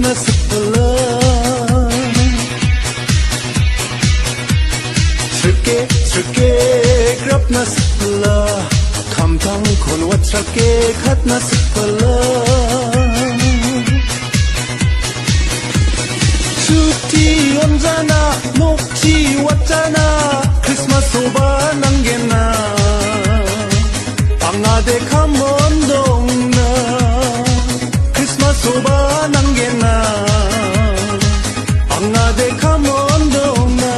na sepala Trake grab na sepala Kamtang kon wat trake khat na sepala Chuti onjana nokchi watjana Christmas soba nanggena Angade kamondong na Christmas soba nanggena Angade kamondong na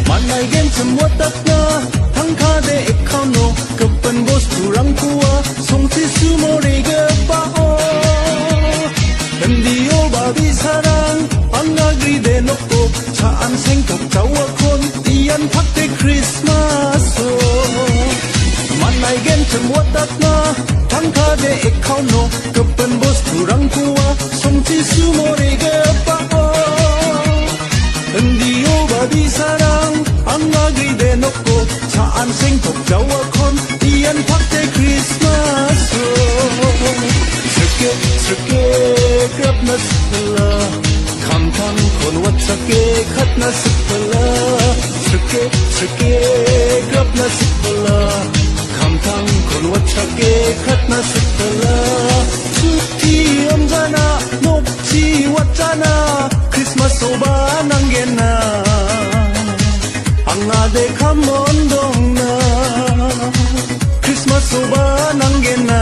Manai gen semua takna Tangkade ekano Kepen bos turang tua Songsi sumore gepao Hendio babi sarang Angagri de noko Chaan sengkak jawa kon Tian pakte Christmas Manai gen semua takna Tangkade ekano Kepen bos turang tua Songsi sumore gepao Hendio babi sarang Angagri de noko Chaan sengkak jawa kon Tian pakte Christmas Trake grab na sepala Kamtang kon wat trake khat na sepala Trake grab na sepala Kamtang kon wat trake khat na sepala Chuti omjana nokchi watjana Christmas soba nanggena Angade kamondong na Christmas soba nanggena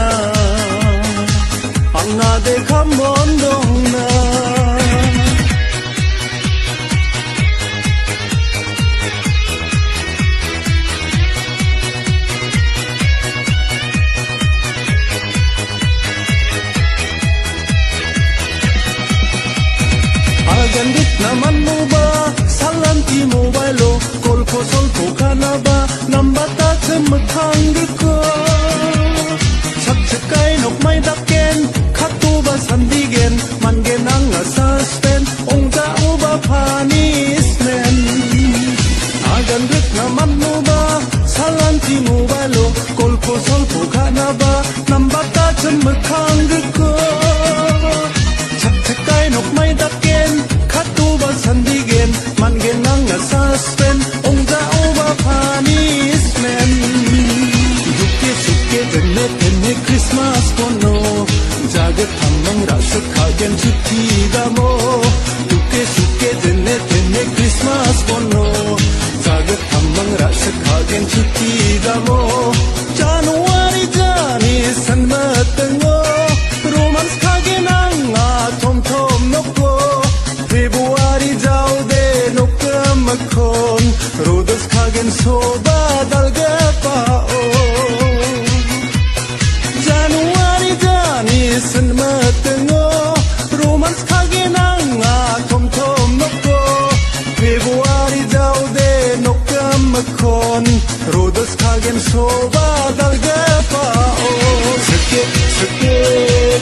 Angade kamondong na Agandit naman mo ba Salanti mobile o Kolko solko ka na ba Nambata tsemakang ko Saksekay nok may daken Katuba sandigen Mangen ang suspend Ongda uba punishment Agandit naman mo ba Salanti mobile o Kolko solko ka na ba Nambata tsemakang ko Saksekay nok may daken Katuba sandigen Mangen ang suspend Ongda uba punishment Duke suke dene dene Christmas kono Jagat thamang rasa kagen chuti damo Duke suke dene dene Christmas kono Jagat thamang rasa kagen chuti damo January jani sanmatango Romance kagen anga tom tom noko February jaude nokamakon Rodas kagen soba dalgapao January jani sanmatango Romance kagen anga tom tom noko February jaude nokamakon Rodas kagen soba dalgapao Trake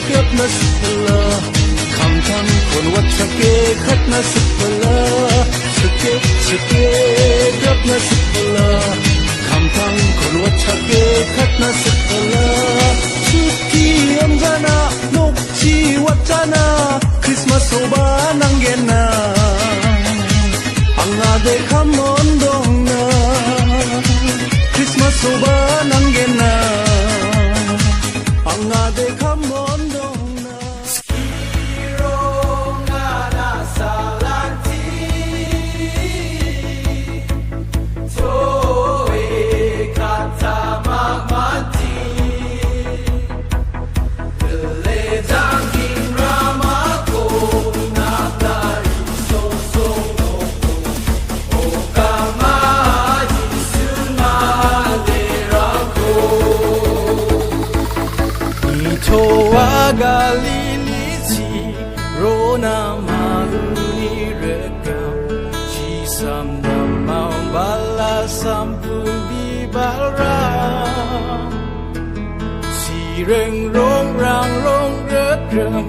grab na sepala Kamtang kon wat trake khat na sepala Trake grab na sepala Kamtang kon wat trake khat na sepala Chuti omjana nokchi watjana Christmas soba nanggena Angade kamondong na Christmas soba nanggena Angade kamondong na Galilisi Rona maluni rekam Jisam namau balasam pubi balram Sireng rong rang rong rekam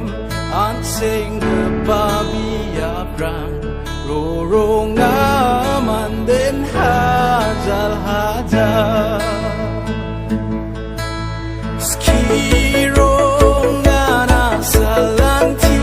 Anseng babi abrang Rorong aman den hajal hajal Skirong ana salanti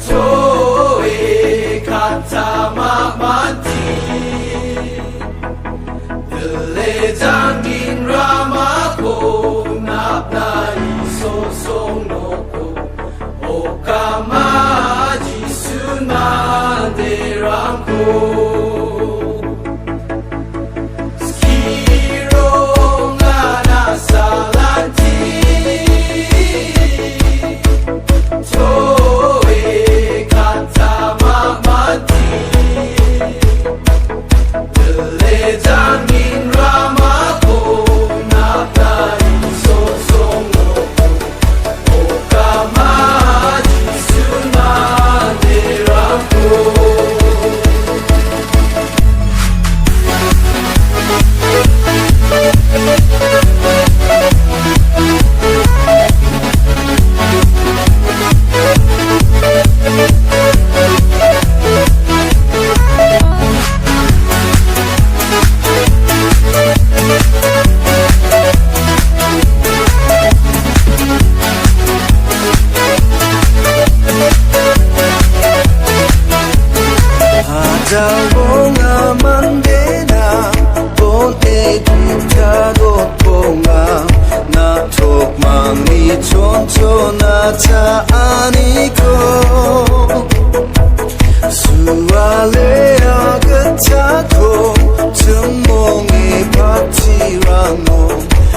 Toe kata mati Delejangin ramako Napna isosong noko Okama jisuna derangko Skiro ngana salanti Toe kata mati Delejangin ramako Napna isosong noko Okama jisuna derangko Jalonga mandena Bonte kita doponga Na tok mangi choncho na chaaniko Suale agatako Jemongi patirano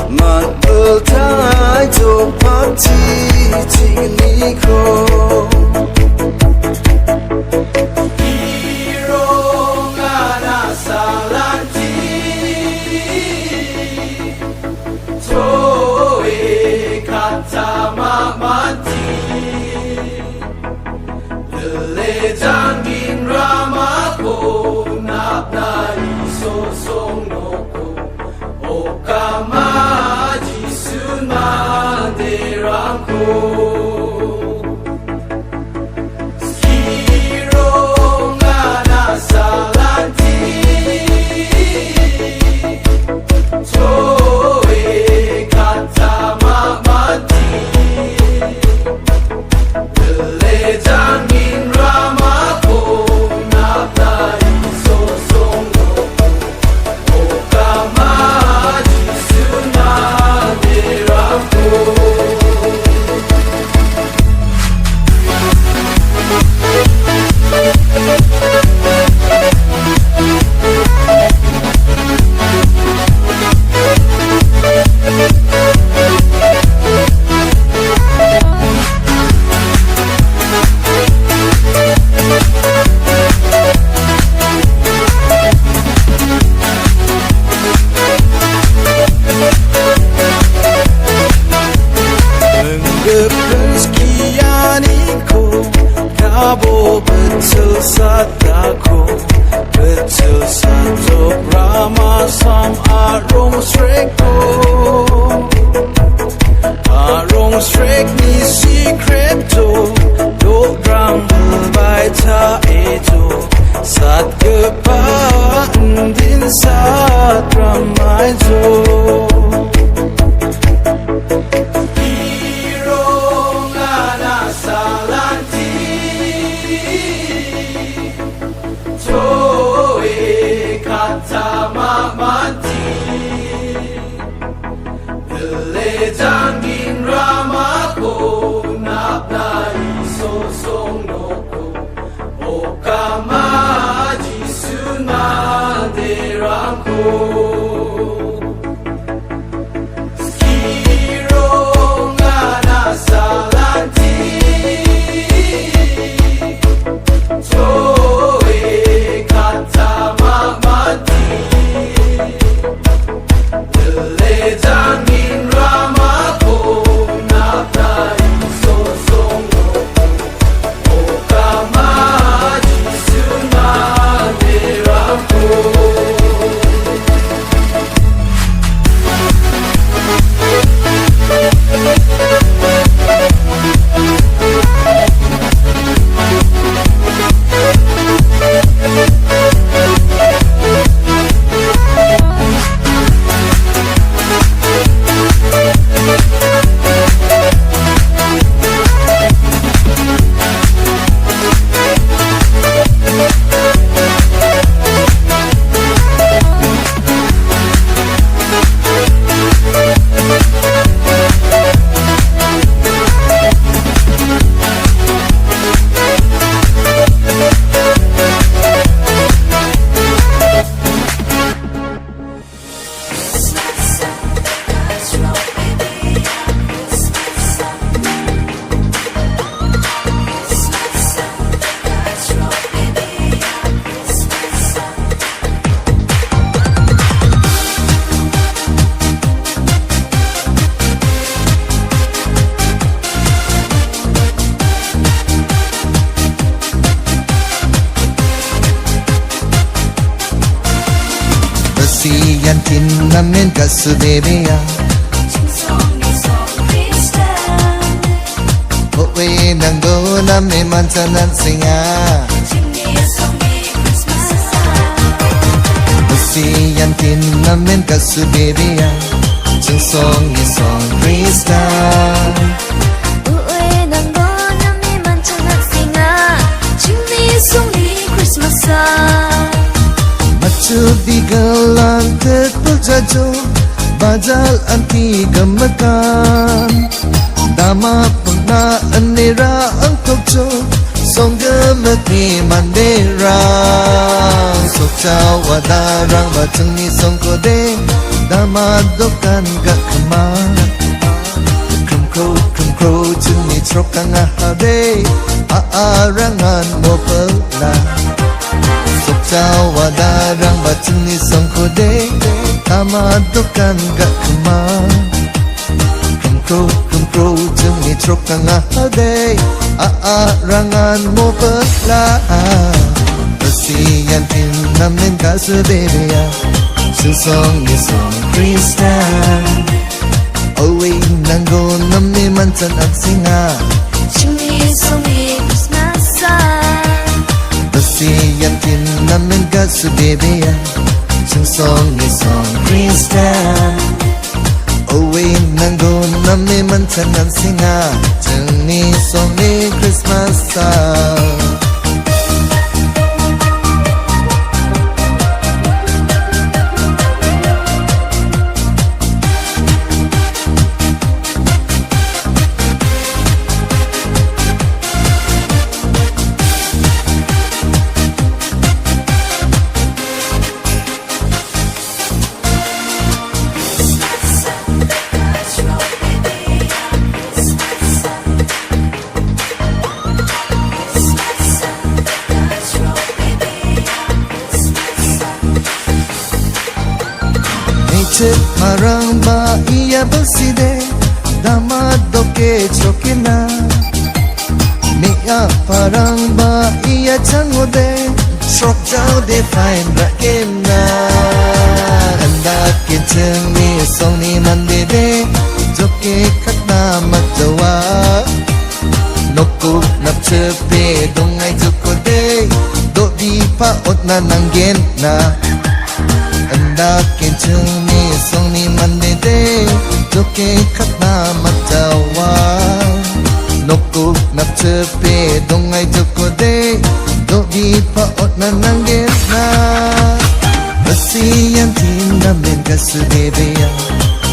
Manbeltai to pati tiniko Delejangin ramako Napna isosong noko Okama jisuna derangko Skiro ngana salanti Toe kata mati Delejangin ramako Napna isosong noko Okama jisuna derangko Kesekianiku Kabo betul sataku Betul satu Rama sam arung streko Arung strek ni secreto Dok drum baita itu Sat kepaan din sat ramai zo Delejangin ramako Napna isosong noko Okama jisuna derangko Skiro ngana salanti Toe Siyantin namin kasudebeya Uwi nanggo namin mansanan singa Siyantin namin kasudebeya Song isong Kristen Matsudi galang terpejajo Bajal anti gemakan Dama puna anera ang tokjo Song gemekri mandera Sokcaw wadarang batang ni song kode Dama dokan gak keman Krum crow juni trokang ahade Aarangan mo pala Sokcaw wadarang batang ni song kode Dama dokan gak keman Krum crow juni trokang ahade Aarangan mo pala Siyantin namin kasudebeya Song isong Kristen Uwi nanggo namin mansan at singa Siyantin namin kasudebeya Song isong Kristen Uwi nanggo namin mansan at singa Song ni Christmas Marang ba iya berside Dama doke chokina Mia parang ba iya changode Shrok jao de fine rakena Anda kitchen ni song ni mandede Joke katna magjawa Nokku napchepe dongai jukode Do di pa otna nanggen na Anda kitchen ni song ni mandede Joke katna magjawa Nokku napchepe dongai jukode Do di pa otna nanggen na Siyantin namin kasudebeya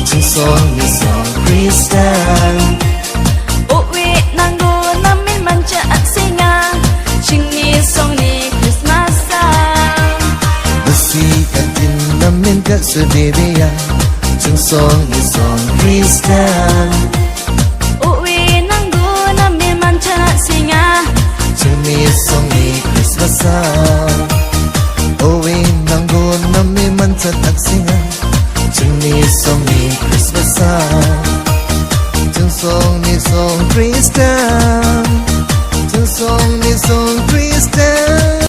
Song isong Kristen Uwi nanggo namin manca at singa Song ni Christmas Siyantin namin kasudebeya Song isong Kristen Uwi nanggo namin manca at singa Song ni Christmas Uwi nanggo namin manca at singa Song ni Christmas Song Kristen Song Kristen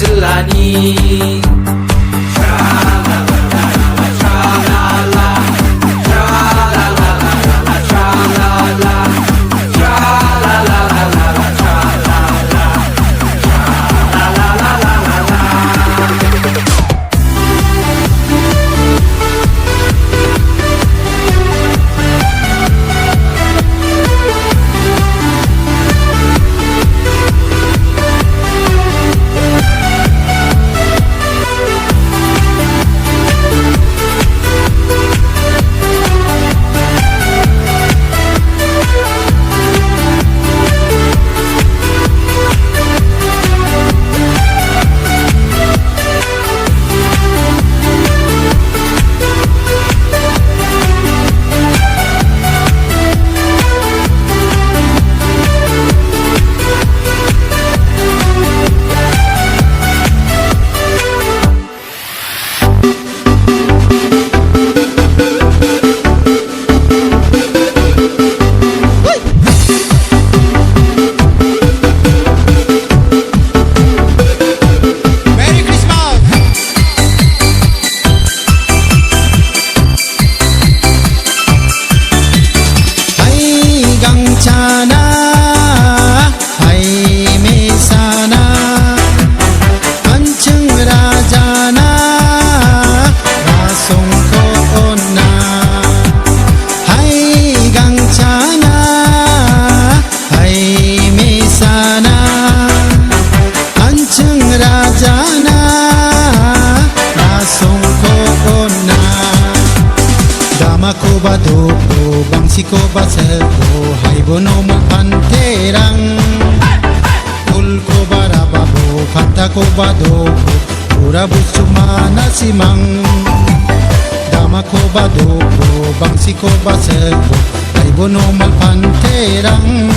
jelani. Badopo bangsi ko basebo hay bono magpanterang kul ko barababo kanta ko badopo pura busumana simang dama ko badopo bangsi ko basebo hay bono magpanterang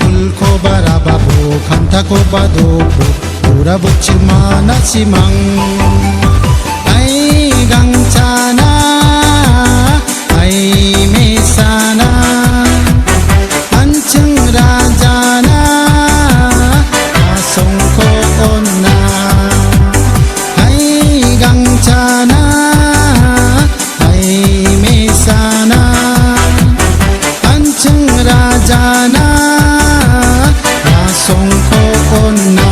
kul ko barababo kanta ko badopo pura busumana simang ay gangcana ay mesana anceng rajana asong ko onna ay gangcana ay mesana anceng rajana asong ko onna.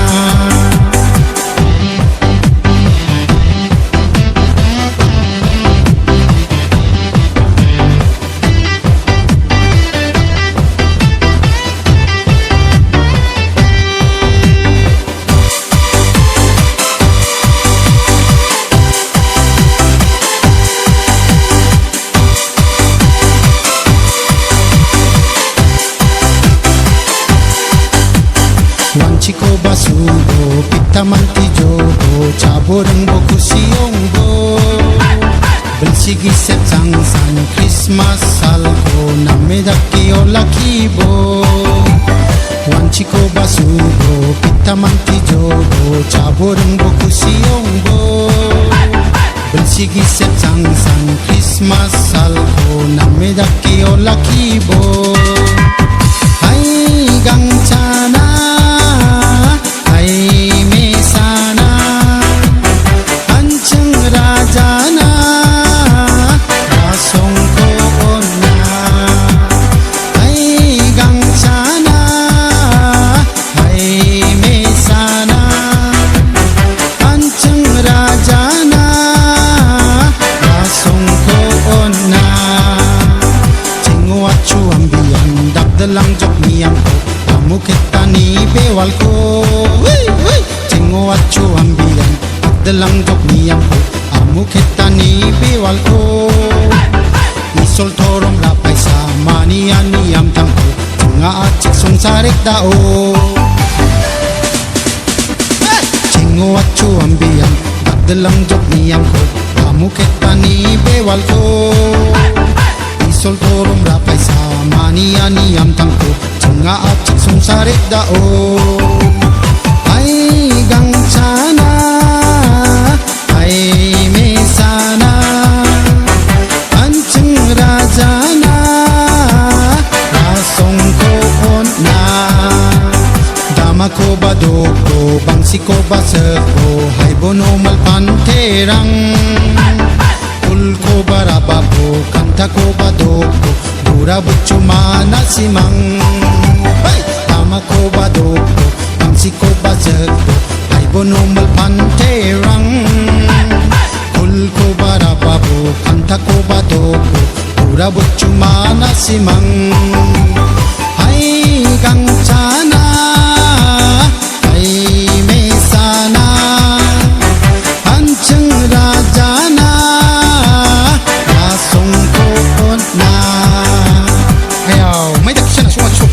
Chiko basugo pita manti jogo chaboreng boku sionggo bersigi sepsang san Christmas salko namedaki olakibo wan chiko basugo pita manti jogo chaboreng boku sionggo bersigi sepsang san Christmas salko namedaki olakibo ay gangcana ay mesana anceng rajana asong ko onna ay gangcana ay mesana anceng rajana asong ko onna cingwa chu ambian dagdalang jok niyam ko amukita ni bewal ko cingwa chu ambian dagdalang jok niyam ko amukita ni bewal ko isol torong lapay sa manian niyam tangko nga acik song sarik dao cingwa chu ambian dagdalang jok niyam ko amukita ni bewal ko isol torong rapay sa mania niyam tangko nga acik song sarik dao ay gangcana ay mesana anceng rajana asong ko onna dama ko badogo bangsi ko ko basek ko hai bono malpan terang kul ko barababo kanta ko badoko dura bucu mana simang hey tama ko badoko pangsi ko basek ko hai bono malpan terang kul ko barababo kanta ko badoko dura bucu mana simang hai gang chana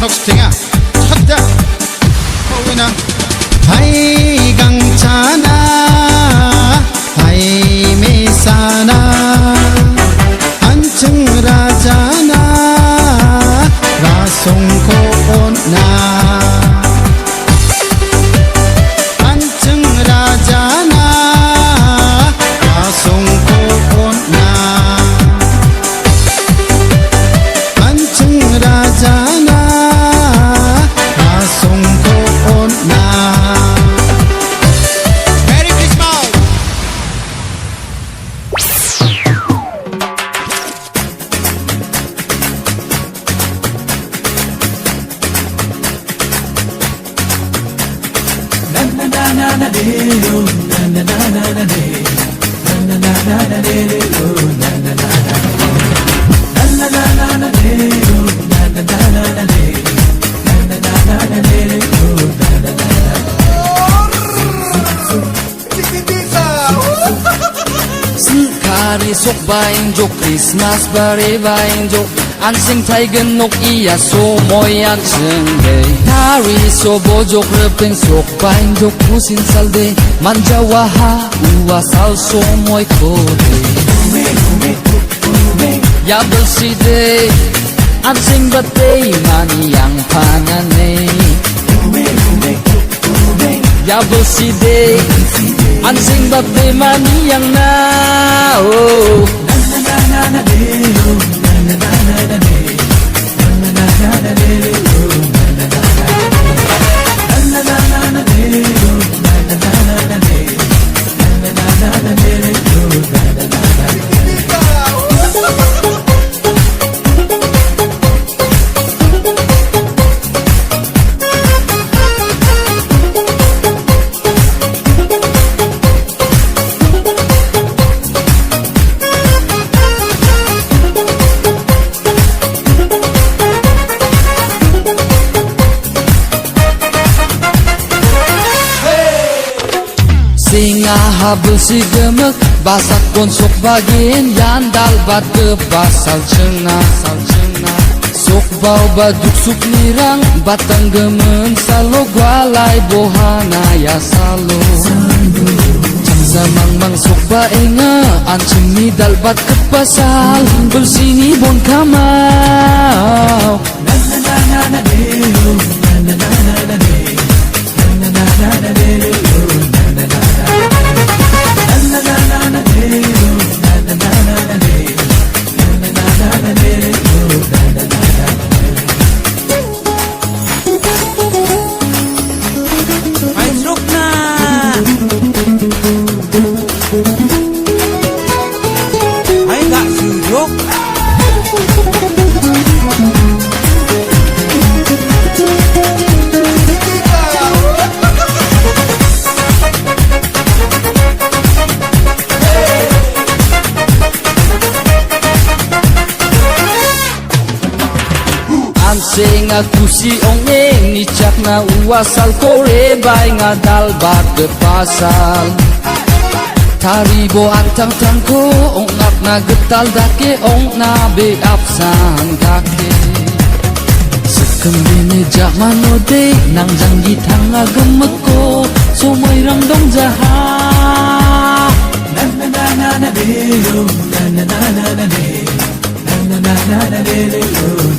Stinga, hadda, mawina. Hai gang chana, hai mesana, ancheng rajana, rasong ko onna. Ancheng rajana, rasong ko onna. Ancheng rajana. Merry Christmas! Kari sok baing jok Christmas bare baing jok an sing thai gen nok iya so moi an sing day Kari so bo jok repeng sok baing jok pusin sal day manja waha uwa sal so moi ko day ya bersih day an sing batay mani yang panane ya bersih day an sing batay mani yang na oh Singa habul si gemek basak pun sok bagian yan dal bat ke basal cenga sok bau baduk suk nirang batang gemen salo gwalai bohana ya salo zamang mang sok baenga ancing ni dal bat ke pasal bersini bon kamau Sing aku si ongeng ni cak na uasal kore bai ngadal bat ke pasal Taribo antang tangko ong ap na getal dake ong na be apsan kake Sekembini jak manode nang janji tanga gemeko somoy rang dong jaha na na na na na de na na na na na de na na na na na de